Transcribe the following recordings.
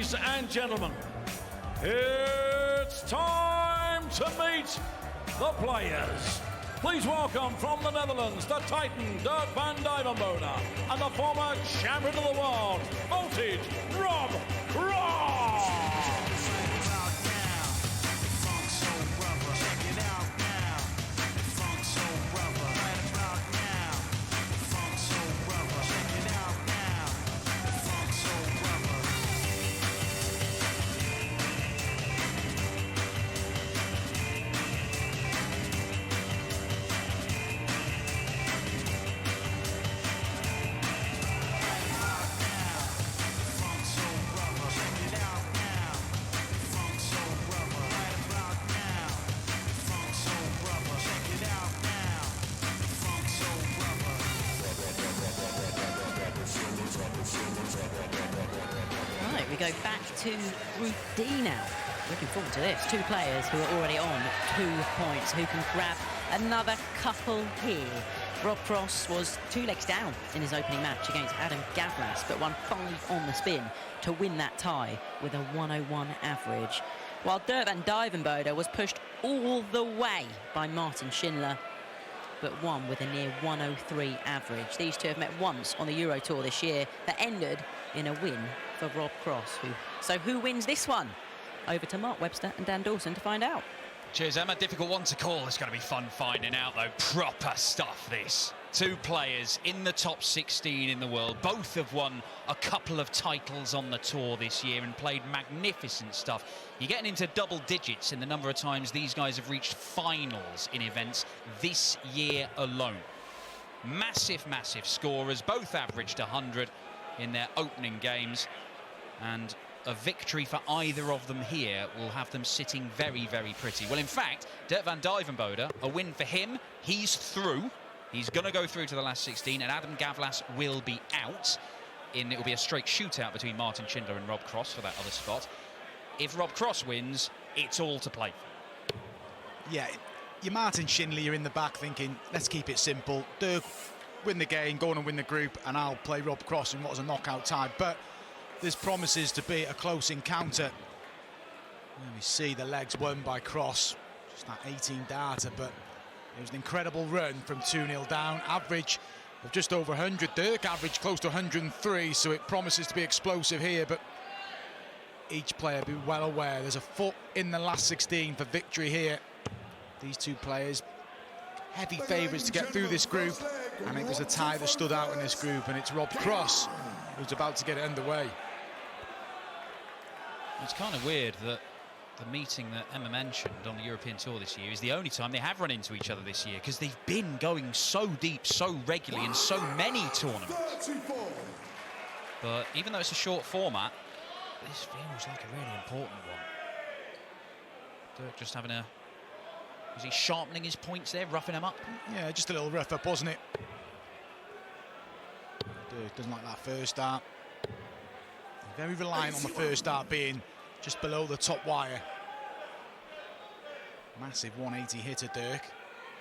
Ladies and gentlemen, it's time to meet the players. Please welcome from the Netherlands, the Titan Duijvenbode and the former champion of the world, Voltage, Rob Cross. Right, we go back to Group D now. Looking forward to this. Two players who are already on 2 points, who can grab another couple here. Rob Cross was 2 legs down in his opening match against Adam Gavlas, but won 5 on the spin to win that tie with a 101 average. While Duijvenbode was pushed all the way by Martin Schindler, but won with a near 103 average. These two have met once on the Euro Tour this year that ended in a win for Rob Cross. So who wins this one? Over to Mark Webster and Dan Dawson to find out. Cheers, Emma. Difficult one to call. It's going to be fun finding out, though. Proper stuff, this. 2 players in the top 16 in the world. Both have won a couple of titles on the tour this year and played magnificent stuff. You're getting into double digits in the number of times these guys have reached finals in events this year alone. Massive, massive scorers. Both averaged 100 in their opening games. And a victory for either of them here will have them sitting very, very pretty. Well, in fact, Duijvenbode, a win for him. He's through. He's going to go through to the last 16, and Adam Gavlas will be out. It will be a straight shootout between Martin Schindler and Rob Cross for that other spot. If Rob Cross wins, it's all to play for. Yeah, you're Martin Schindler, you're in the back thinking, let's keep it simple. Dirk, win the game, go on and win the group, and I'll play Rob Cross in what was a knockout tie. But this promises to be a close encounter. And we see the legs won by Cross. Just that 18 data, but it was an incredible run from 2-0 down. Average of just over 100. Dirk averaged close to 103, so it promises to be explosive here. But each player be well aware there's a foot in the last 16 for victory here. These two players, heavy favourites to get through this group. And it was a tie that stood out in this group, and it's Rob Cross who's about to get it underway. It's kind of weird that the meeting that Emma mentioned on the European Tour this year is the only time they have run into each other this year, because they've been going so deep, so regularly in so many tournaments. But even though it's a short format, this feels like a really important one. Dirk just having a... Is he sharpening his points there, roughing them up? Yeah, just a little rough up, wasn't it? Dirk doesn't like that first start. Very reliant on the first start being just below the top wire. Massive 180 hitter, Dirk.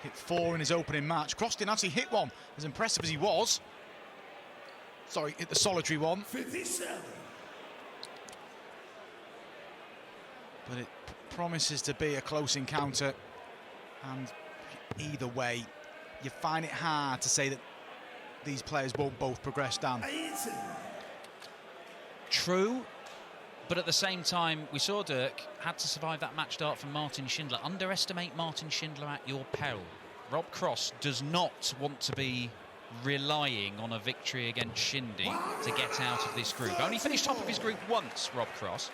Hit 4 in his opening match. Cross didn't actually hit one, as impressive as he was. Sorry, hit the solitary one. 57. But it promises to be a close encounter. And either way, you find it hard to say that these players won't both progress down. True, but at the same time, we saw Dirk had to survive that match start from Martin Schindler. Underestimate Martin Schindler at your peril. Rob Cross does not want to be relying on a victory against Shindy to get out of this group. Only finished top of his group once, Rob Cross.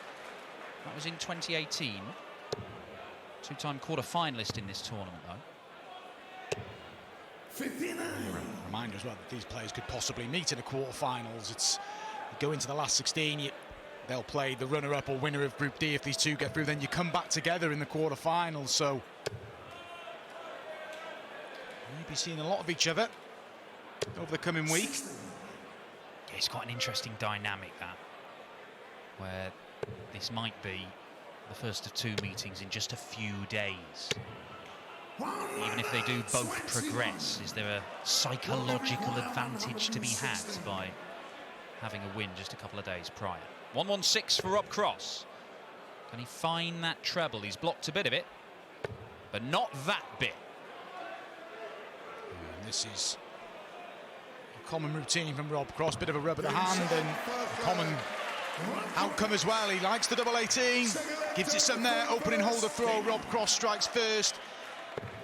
That was in 2018. 2-time quarter-finalist in this tournament, though. 59. Reminder as well that these players could possibly meet in the quarterfinals. It's you go into the last 16, they'll play the runner-up or winner of Group D if these two get through. Then you come back together in the quarterfinals. So you'll be seeing a lot of each other over the coming week. Yeah, it's quite an interesting dynamic, that, where this might be the first of 2 meetings in just a few days. Even if they do both progress, is there a psychological advantage to be had by having a win just a couple of days prior? 116 for Rob Cross. Can he find that treble? He's blocked a bit of it, but not that bit. And this is a common routine from Rob Cross. Bit of a rub of the hand and a common outcome as well. He likes the double 18. Gives it some there. Opening holder throw. Rob Cross strikes first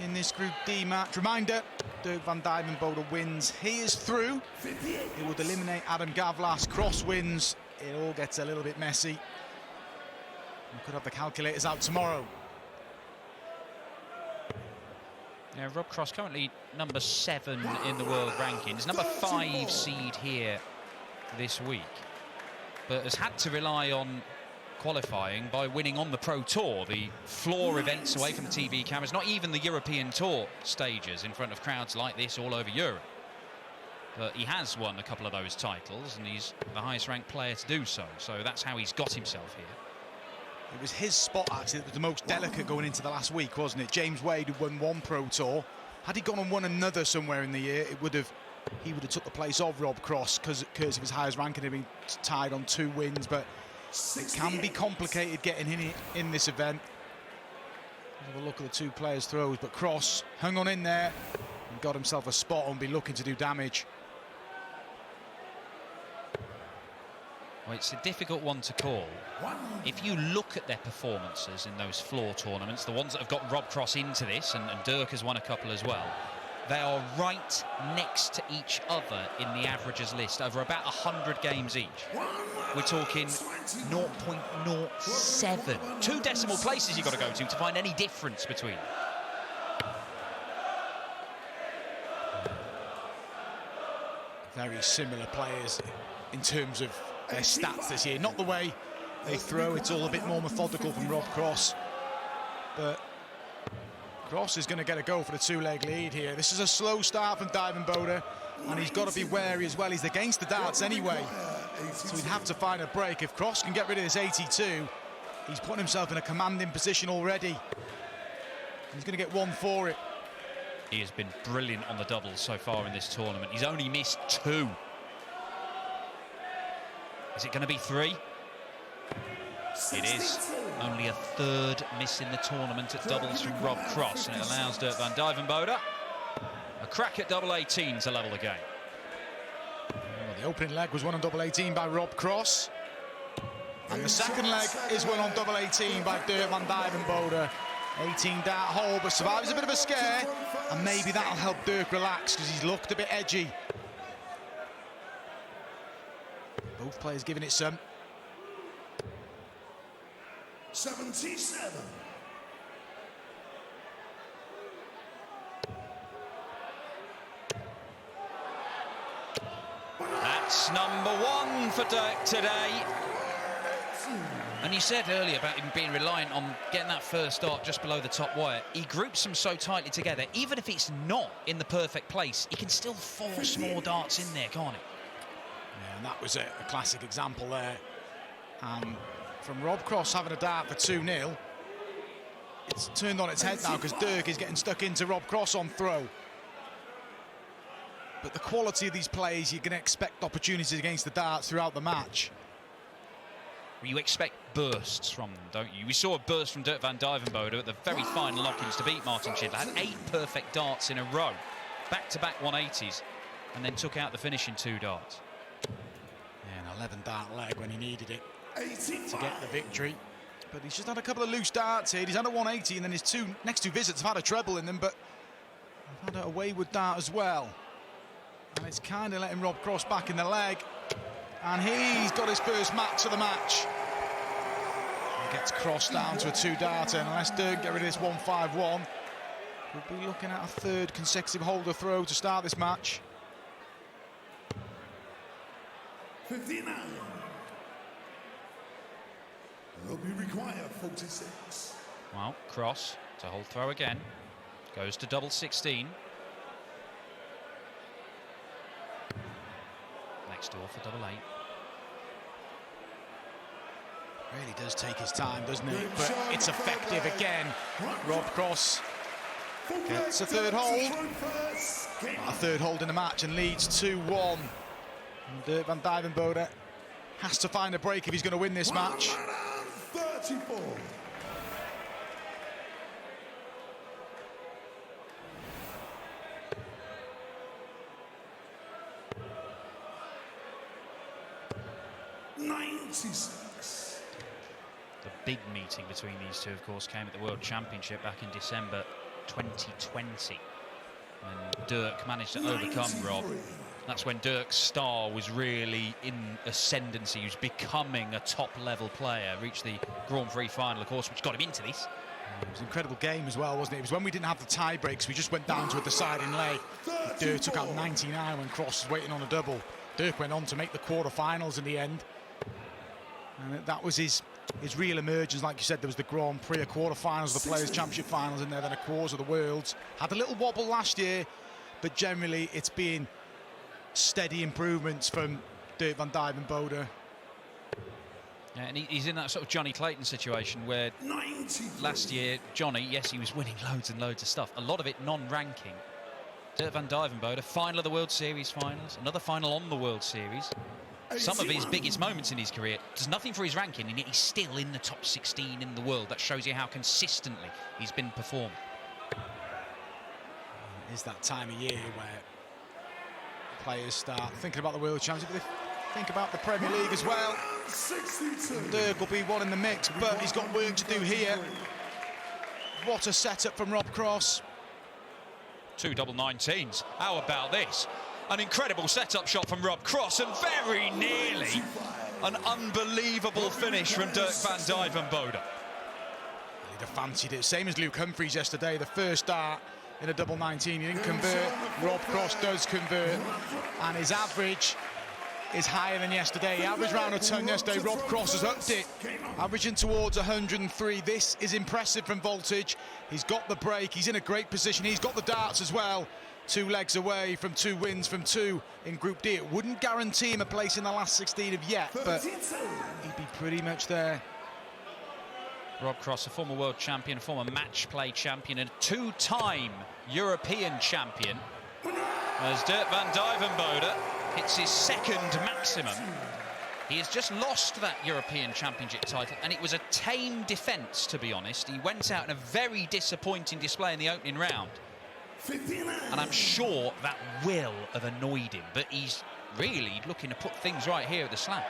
in this Group D match. Reminder, Dirk van Duijvenbode wins. He is through. It would eliminate Adam Gavlas. Cross wins. It all gets a little bit messy. We could have the calculators out tomorrow. Yeah, Rob Cross currently number 7 in the world rankings, number 5 seed here this week, but has had to rely on qualifying by winning on the Pro Tour, the floor events away from the TV cameras, not even the European Tour stages in front of crowds like this all over Europe. But he has won a couple of those titles, and he's the highest ranked player to do so. So that's how he's got himself here. It was his spot, actually, that was the most delicate going into the last week, wasn't it? James Wade had won 1 Pro Tour. Had he gone and won another somewhere in the year, he would have took the place of Rob Cross because of his highest ranking, had been tied on 2 wins. But it can be complicated getting in this event. Let's have a look at the 2 players' throws, but Cross hung on in there and got himself a spot and be looking to do damage. Well, it's a difficult one to call. If you look at their performances in those floor tournaments, the ones that have got Rob Cross into this, and Dirk has won a couple as well, they are right next to each other in the averages list over about 100 games each. We're talking 0.07. 2 decimal places you've got to go to find any difference between them. Very similar players in terms of their stats this year. Not the way they throw, it's all a bit more methodical from Rob Cross. But Cross is going to get a go for the 2-leg lead here. This is a slow start from Duijvenbode, and he's got to be wary as well. He's against the darts anyway, so he'd have to find a break. If Cross can get rid of this 82, he's putting himself in a commanding position already. He's going to get 1 for it. He has been brilliant on the doubles so far in this tournament. He's only missed 2. Is it going to be 3? It is. Only a 3rd miss in the tournament at doubles from Rob Cross, and it allows Dirk van Duijvenbode a crack at double 18 to level the game. Well, the opening leg was won on double 18 by Rob Cross, and the second leg is won on double 18 by Dirk van Duijvenbode. 18 dart hole, but survives a bit of a scare, and maybe that'll help Dirk relax because he's looked a bit edgy. Both players giving it some. 77. That's number 1 for Dirk today. And you said earlier about him being reliant on getting that first dart just below the top wire. He groups them so tightly together, even if it's not in the perfect place, he can still force more darts in there, can't he? Yeah, and that was a classic example there. And from Rob Cross having a dart for 2-0, it's turned on its head now because Dirk is getting stuck into Rob Cross on throw. But the quality of these plays, you're going to expect opportunities against the darts throughout the match. You expect bursts from them, don't you? We saw a burst from Dirk van Duijvenbode at the very final knock-ins to beat Martin Schindler. Had 8 perfect darts in a row, back-to-back 180s, and then took out the finishing 2 darts. Yeah, an 11-dart leg when he needed it to get the victory. But he's just had a couple of loose darts here. He's had a 180, and then his next two visits have had a treble in them, but have had a wayward dart as well. And it's kind of letting Rob Cross back in the leg. And he's got his first max of the match. He gets Cross down to a 2-darter, and unless Dirk get rid of this 1-5-1, we'll be looking at a 3rd consecutive holder throw to start this match. 59. Will be required 46. Well, Cross to hold throw again. Goes to double 16. Next door for double 8. Really does take his time, doesn't it? But it's effective again. Rob Cross gets a 3rd hold. A 3rd hold in the match and leads 2-1. Dirk van Duijvenbode has to find a break if he's going to win this match. 34. The big meeting between these two, of course, came at the World Championship back in December 2020. And Dirk managed to overcome Rob. That's when Dirk's star was really in ascendancy. He was becoming a top-level player. Reached the Grand Prix final, of course, which got him into this. It was an incredible game as well, wasn't it? It was when we didn't have the tie breaks. We just went down to a deciding leg. Dirk took out 99 when Cross was waiting on a double. Dirk went on to make the quarter-finals in the end. And that was his real emergence. Like you said, there was the Grand Prix, a quarter-finals, the Players' Championship finals in there, then a quarter of the Worlds. Had a little wobble last year, but generally it's been steady improvements from Duijvenbode. Yeah, and he's in that sort of Johnny Clayton situation where last year, Johnny, yes, he was winning loads and loads of stuff, a lot of it non-ranking. Duijvenbode, final of the World Series finals, another final on the World Series. Some of his biggest moments in his career, does nothing for his ranking, and yet he's still in the top 16 in the world. That shows you how consistently he's been performing. It is that time of year where players start thinking about the World Championship. They think about the Premier League as well. Dirk will be one in the mix, but he's got work to do here. What a setup from Rob Cross. 2 double 19s. How about this? An incredible setup shot from Rob Cross, and very nearly an unbelievable finish from Dirk van Duijvenbode. He'd have fancied it. Same as Luke Humphries yesterday. The first dart in a double 19. He didn't convert. Rob Cross does convert. And his average is higher than yesterday. He averaged around a ton yesterday. Rob Cross has upped it, averaging towards 103. This is impressive from Voltage. He's got the break. He's in a great position. He's got the darts as well. 2 legs away from 2 wins from 2 in Group D. It wouldn't guarantee him a place in the last 16 of yet, but he'd be pretty much there. Rob Cross, a former world champion, a former match play champion, and a 2-time European champion. As Dirk van Duijvenbode hits his 2nd maximum. He has just lost that European Championship title, and it was a tame defence, to be honest. He went out in a very disappointing display in the opening round. And I'm sure that will have annoyed him, but he's really looking to put things right here at the slam.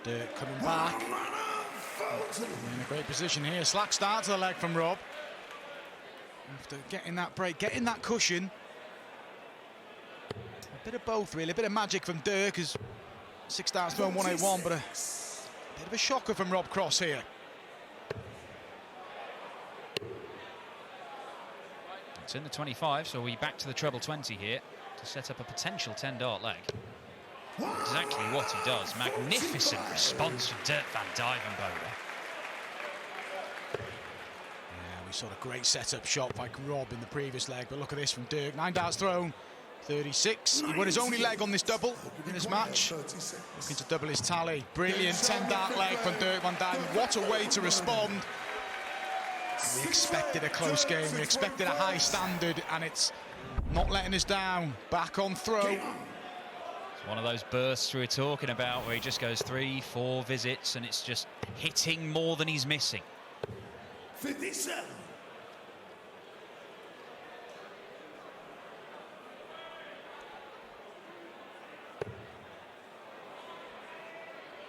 Dirk coming back. In a great position here. Slack start to the leg from Rob. After getting that break, getting that cushion. A bit of both, really. A bit of magic from Dirk as 6 darts thrown 181, but a bit of a shocker from Rob Cross here. It's in the 25, so we're back to the treble 20 here to set up a potential 10-dart leg. Exactly what he does. Magnificent response from Dirk van Duijvenbode. Yeah, we saw a great setup shot by Rob in the previous leg, but look at this from Dirk. 9 darts thrown, 36. He won his only leg on this double in this match. Looking to double his tally. Brilliant 10-dart leg from Dirk van Duijvenbode. What a way to respond. We expected a close game, we expected a high standard, and it's not letting us down. Back on throw. It's one of those bursts we were talking about where he just goes 3-4 visits and it's just hitting more than he's missing. 57.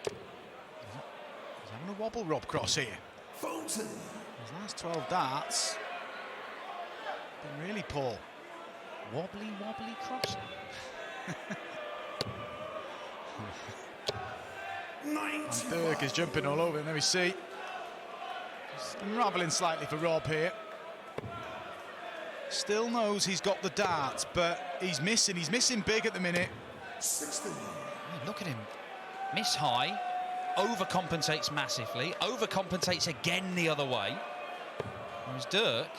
He's having a wobble, Rob Cross here. Fulton. His last 12 darts been really poor. Wobbly Cross. 90. Dirk is jumping all over him. There we see. Just unravelling slightly for Rob here. Still knows he's got the darts, but he's missing. He's missing big at the minute. 60. Look at him. Miss high. Overcompensates massively. Overcompensates again the other way. Whereas Dirk,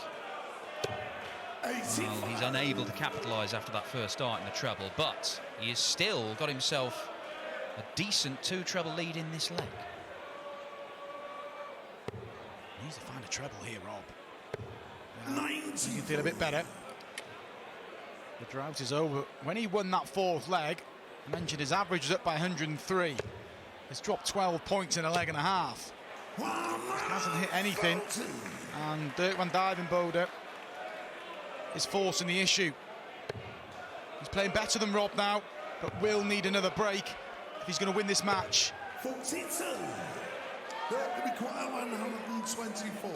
well, he's unable to capitalise after that first start in the treble, but he has still got himself a decent 2 treble lead in this leg. He needs to find a treble here, Rob. You can feel a bit better. The drought is over. When he won that 4th leg, I mentioned his average is up by 103. He's dropped 12 points in a leg and a half. He hasn't hit anything, and Duijvenbode is forcing the issue. He's playing better than Rob now, but will need another break if he's going to win this match. 42. That could be quite 124.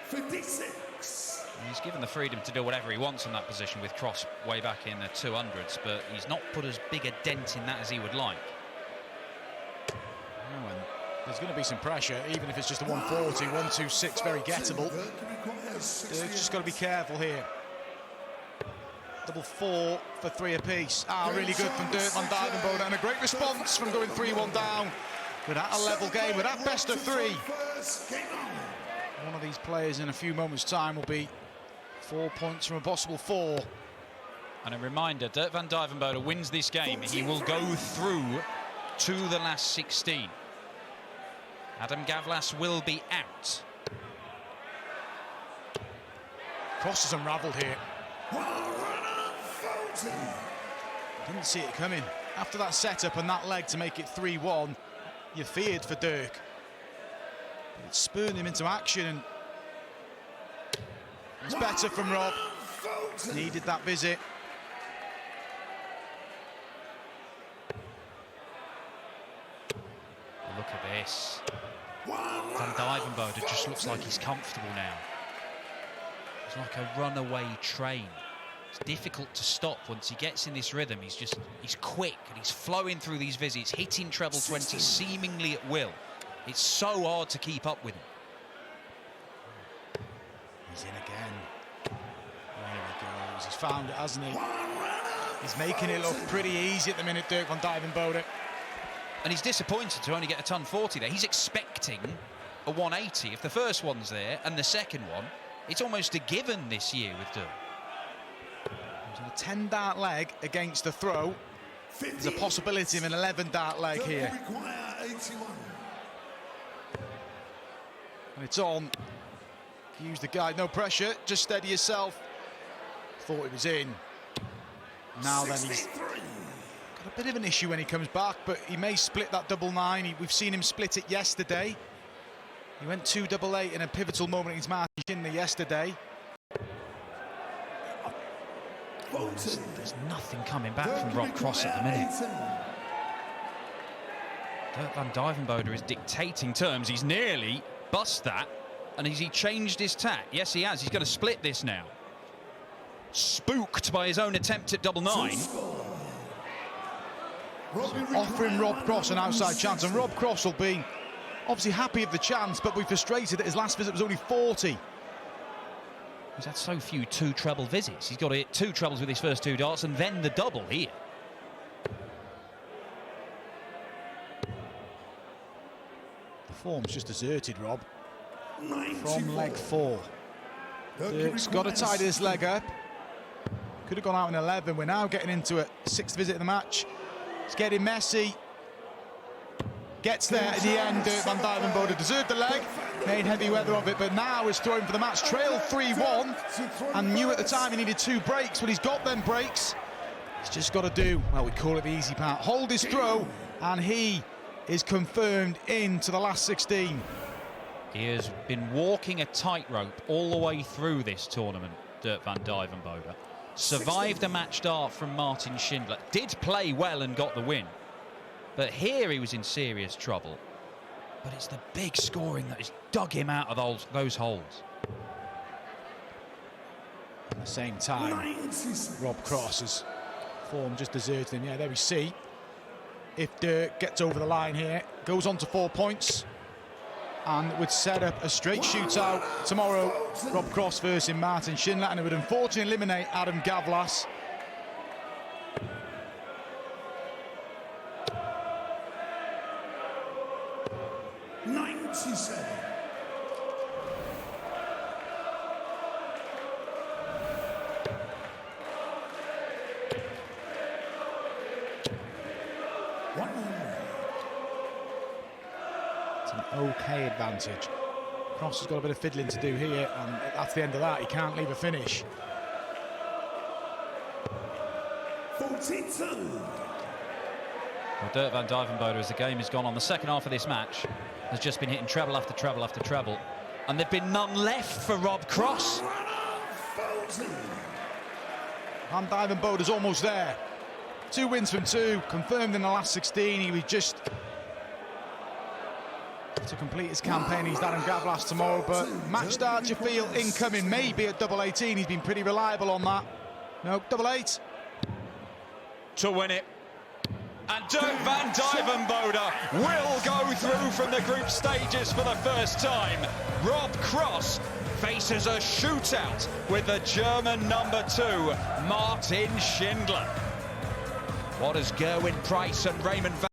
56. He's given the freedom to do whatever he wants in that position with Cross way back in the 200s, but he's not put as big a dent in that as he would like. Oh, and there's going to be some pressure, even if it's just a 140, 126, very gettable. They've just got to be careful here. Double 4 for 3 apiece. Really good from Duijvenbode, and a great response from going 3-1 down. Without a level game, without best of 3. One of these players in a few moments' time will be 4 points from a possible 4. And a reminder, Duijvenbode wins this game, he will go through to the last 16. Adam Gavlas will be out. Cross is unravelled here. Didn't see it coming. After that setup and that leg to make it 3-1, you feared for Dirk. But it spurred him into action, and it's better from Rob. Needed that visit. Look at this. Van Duijvenbode just looks like he's comfortable now. It's like a runaway train. It's difficult to stop once he gets in this rhythm. He's quick and he's flowing through these visits, hitting treble 20 seemingly at will. It's so hard to keep up with him. He's in again. There he goes. He's found it, hasn't he? He's making it look pretty easy at the minute, Dirk Van Duijvenbode. And he's disappointed to only get a ton 40 there. He's expecting a 180. If the first one's there and the second one, it's almost a given this year with Dirk. So a 10-dart leg against the throw. There's a possibility of an 11-dart leg here. And it's on. Use the guide, no pressure, just steady yourself. Thought it was in. Now then, he's got a bit of an issue when he comes back, but he may split that double 9. We've seen him split it yesterday. He went 2-8 in a pivotal moment against Martin Schindler yesterday. There's nothing coming back from Rob Cross at the minute. Dirk Van Duijvenbode is dictating terms. He's nearly bust that. And has he changed his tack? Yes, he has. He's going to split this now. Spooked by his own attempt at double 9. So offering Rob Cross an outside chance, and Rob Cross will be obviously happy of the chance, but we're frustrated that his last visit was only 40. He's had so few 2 treble visits. He's got to hit 2 trebles with his first 2 darts and then the double here. The form's just deserted, Rob. From leg 4. Dirk's got to tidy this leg up. Could have gone out in 11. We're now getting into a 6th visit of the match. It's getting messy. Gets there at the end. Dirk Van Duijvenbode deserved the leg. Made heavy weather of it, but now is throwing for the match. Trailed 3-1 and knew at the time he needed 2 breaks. Well, he's got them breaks. He's just got to do, well, we call it the easy part. Hold his throw, and he is confirmed into the last 16. He has been walking a tightrope all the way through this tournament, Dirk Van Duijvenbode. Survived a match dart from Martin Schindler. Did play well and got the win. But here he was in serious trouble. But it's the big scoring that has dug him out of those holes. At the same time, Rob Cross's form just deserted him. Yeah, there we see. If Dirk gets over the line here, goes on to 4 points, and would set up a straight shootout tomorrow. Rob Cross versus Martin Schindler, and it would unfortunately eliminate Adam Gavlas. It's an okay advantage Cross has got a bit of fiddling to do here, and that's the end of that. He can't leave a finish. 42. Well, Dirk van Duijvenbode, as the game has gone on, the second half of this match has just been hitting treble after treble after treble, and there've been none left for Rob Cross. Van Duijvenbode is almost there. 2 wins from 2, confirmed in the last 16. He was just to complete his campaign. He's Darren Gavlas tomorrow, but match start you feel incoming, maybe at double 18. He's been pretty reliable on that. No, double 8 to win it. And Dirk van Duijvenbode will go through from the group stages for the first time. Rob Cross faces a shootout with the German number 2, Martin Schindler. What does Gerwyn Price and Raymond